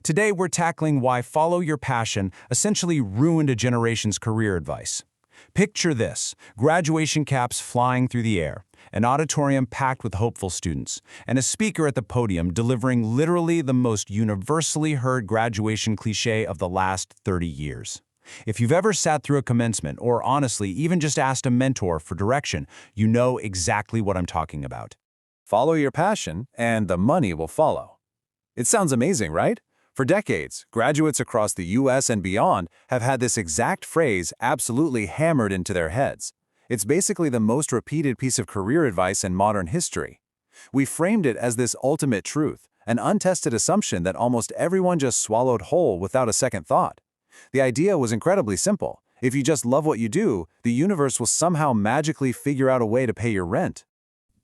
Today, we're tackling why follow your passion essentially ruined a generation's career advice. Picture this: graduation caps flying through the air, an auditorium packed with hopeful students, and a speaker at the podium delivering literally the most universally heard graduation cliché of the last 30 years. If you've ever sat through a commencement, or honestly, even just asked a mentor for direction, you know exactly what I'm talking about. Follow your passion, and the money will follow. It sounds amazing, right? For decades, graduates across the US and beyond have had this exact phrase absolutely hammered into their heads. It's basically the most repeated piece of career advice in modern history. We framed it as this ultimate truth, an untested assumption that almost everyone just swallowed whole without a second thought. The idea was incredibly simple. If you just love what you do, the universe will somehow magically figure out a way to pay your rent.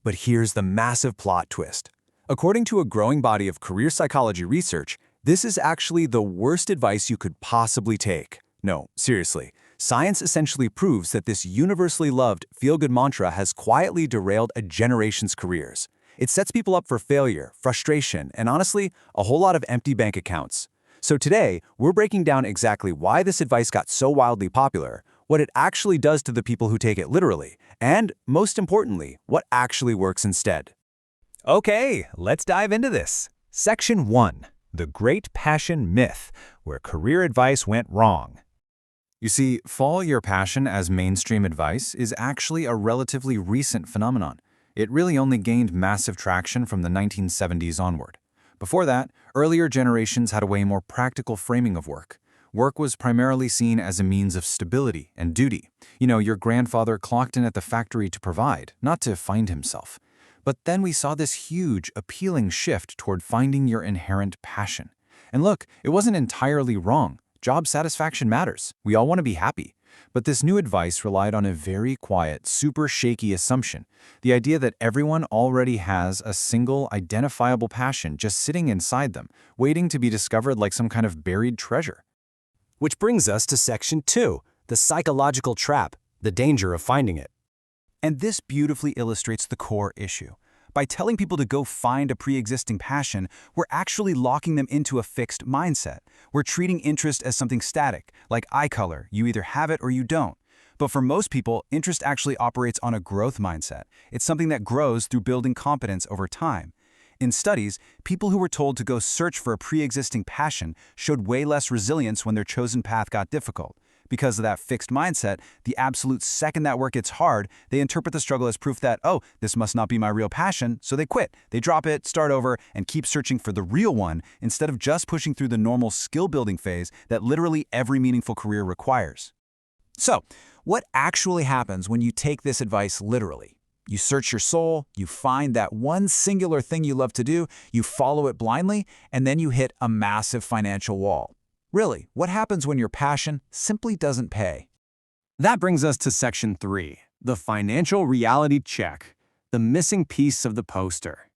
But here's the massive plot twist. According to a growing body of career psychology research, this is actually the worst advice you could possibly take. No, seriously. Science essentially proves that this universally loved feel-good mantra has quietly derailed a generation's careers. It sets people up for failure, frustration, and honestly, a whole lot of empty bank accounts. So today, we're breaking down exactly why this advice got so wildly popular, what it actually does to the people who take it literally, and, most importantly, what actually works instead. Okay, let's dive into this. Section 1. The Great Passion Myth, where career advice went wrong. You see, follow your passion as mainstream advice is actually a relatively recent phenomenon. It really only gained massive traction from the 1970s onward. Before that, earlier generations had a way more practical framing of work. Work was primarily seen as a means of stability and duty. You know, your grandfather clocked in at the factory to provide, not to find himself. But then we saw this huge, appealing shift toward finding your inherent passion. And look, it wasn't entirely wrong. Job satisfaction matters. We all want to be happy. But this new advice relied on a very quiet, super shaky assumption. The idea that everyone already has a single, identifiable passion just sitting inside them, waiting to be discovered like some kind of buried treasure. Which brings us to Section 2, the psychological trap, the danger of finding it. And this beautifully illustrates the core issue. By telling people to go find a pre-existing passion, we're actually locking them into a fixed mindset. We're treating interest as something static, like eye color. You either have it or you don't. But for most people, interest actually operates on a growth mindset. It's something that grows through building competence over time. In studies, people who were told to go search for a pre-existing passion showed way less resilience when their chosen path got difficult. Because of that fixed mindset, the absolute second that work gets hard, they interpret the struggle as proof that, oh, this must not be my real passion, so they quit. They drop it, start over, and keep searching for the real one instead of just pushing through the normal skill-building phase that literally every meaningful career requires. So, what actually happens when you take this advice literally? You search your soul, you find that one singular thing you love to do, you follow it blindly, and then you hit a massive financial wall. Really, what happens when your passion simply doesn't pay? That brings us to Section 3, the financial reality check, the missing piece of the poster.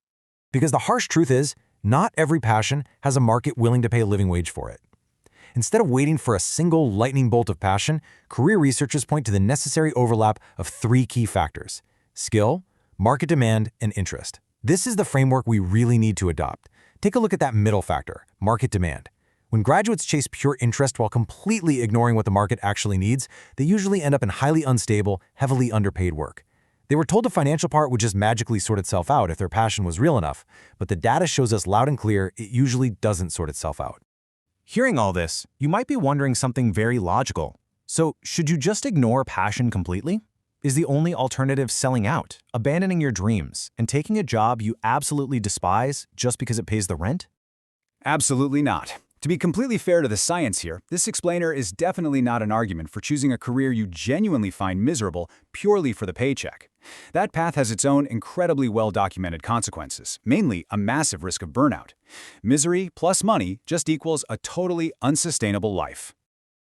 Because the harsh truth is, not every passion has a market willing to pay a living wage for it. Instead of waiting for a single lightning bolt of passion, career researchers point to the necessary overlap of 3 key factors: skill, market demand, and interest. This is the framework we really need to adopt. Take a look at that middle factor, market demand. When graduates chase pure interest while completely ignoring what the market actually needs, they usually end up in highly unstable, heavily underpaid work. They were told the financial part would just magically sort itself out if their passion was real enough, but the data shows us loud and clear it usually doesn't sort itself out. Hearing all this, you might be wondering something very logical. So, should you just ignore passion completely? Is the only alternative selling out, abandoning your dreams, and taking a job you absolutely despise just because it pays the rent? Absolutely not. To be completely fair to the science here, this explainer is definitely not an argument for choosing a career you genuinely find miserable purely for the paycheck. That path has its own incredibly well-documented consequences, mainly a massive risk of burnout. Misery plus money just equals a totally unsustainable life.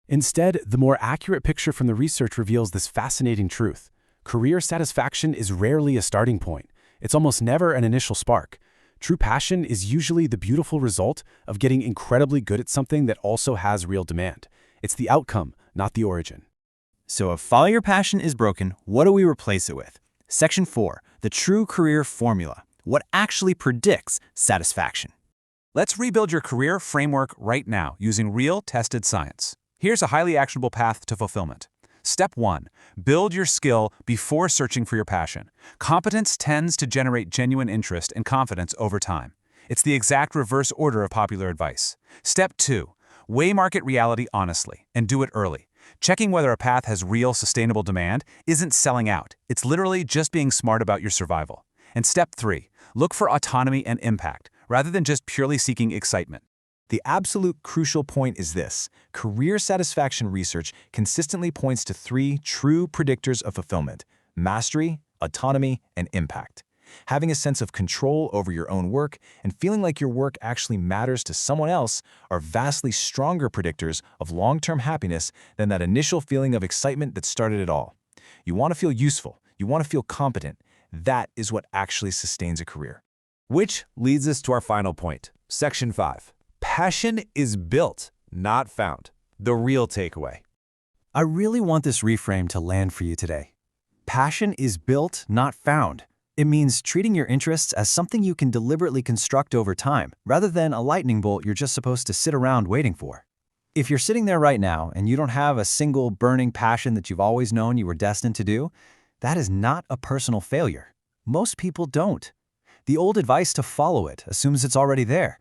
Instead, the more accurate picture from the research reveals this fascinating truth. Career satisfaction is rarely a starting point. It's almost never an initial spark. True passion is usually the beautiful result of getting incredibly good at something that also has real demand. It's the outcome, not the origin. So if follow your passion is broken, what do we replace it with? Section 4, the true career formula. What actually predicts satisfaction? Let's rebuild your career framework right now using real, tested science. Here's a highly actionable path to fulfillment. Step 1. Build your skill before searching for your passion. Competence tends to generate genuine interest and confidence over time. It's the exact reverse order of popular advice. Step 2. Weigh market reality honestly, and do it early. Checking whether a path has real, sustainable demand isn't selling out. It's literally just being smart about your survival. And Step 3. Look for autonomy and impact, rather than just purely seeking excitement. The absolute crucial point is this: career satisfaction research consistently points to 3 true predictors of fulfillment: mastery, autonomy, and impact. Having a sense of control over your own work and feeling like your work actually matters to someone else are vastly stronger predictors of long-term happiness than that initial feeling of excitement that started it all. You want to feel useful, you want to feel competent. That is what actually sustains a career. Which leads us to our final point, Section 5. Passion is built, not found. The real takeaway. I really want this reframe to land for you today. Passion is built, not found. It means treating your interests as something you can deliberately construct over time, rather than a lightning bolt you're just supposed to sit around waiting for. If you're sitting there right now and you don't have a single burning passion that you've always known you were destined to do, that is not a personal failure. Most people don't. The old advice to follow it assumes it's already there.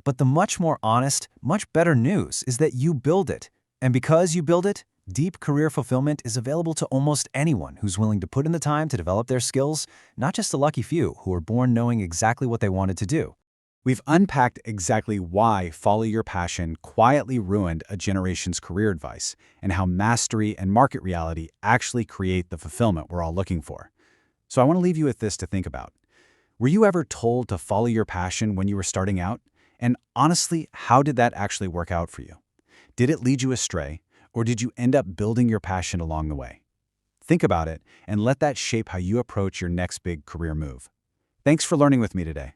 But the much more honest, much better news is that you build it. And because you build it, deep career fulfillment is available to almost anyone who's willing to put in the time to develop their skills, not just the lucky few who were born knowing exactly what they wanted to do. We've unpacked exactly why follow your passion quietly ruined a generation's career advice, and how mastery and market reality actually create the fulfillment we're all looking for. So I want to leave you with this to think about. Were you ever told to follow your passion when you were starting out? And honestly, how did that actually work out for you? Did it lead you astray? Or did you end up building your passion along the way? Think about it and let that shape how you approach your next big career move. Thanks for learning with me today.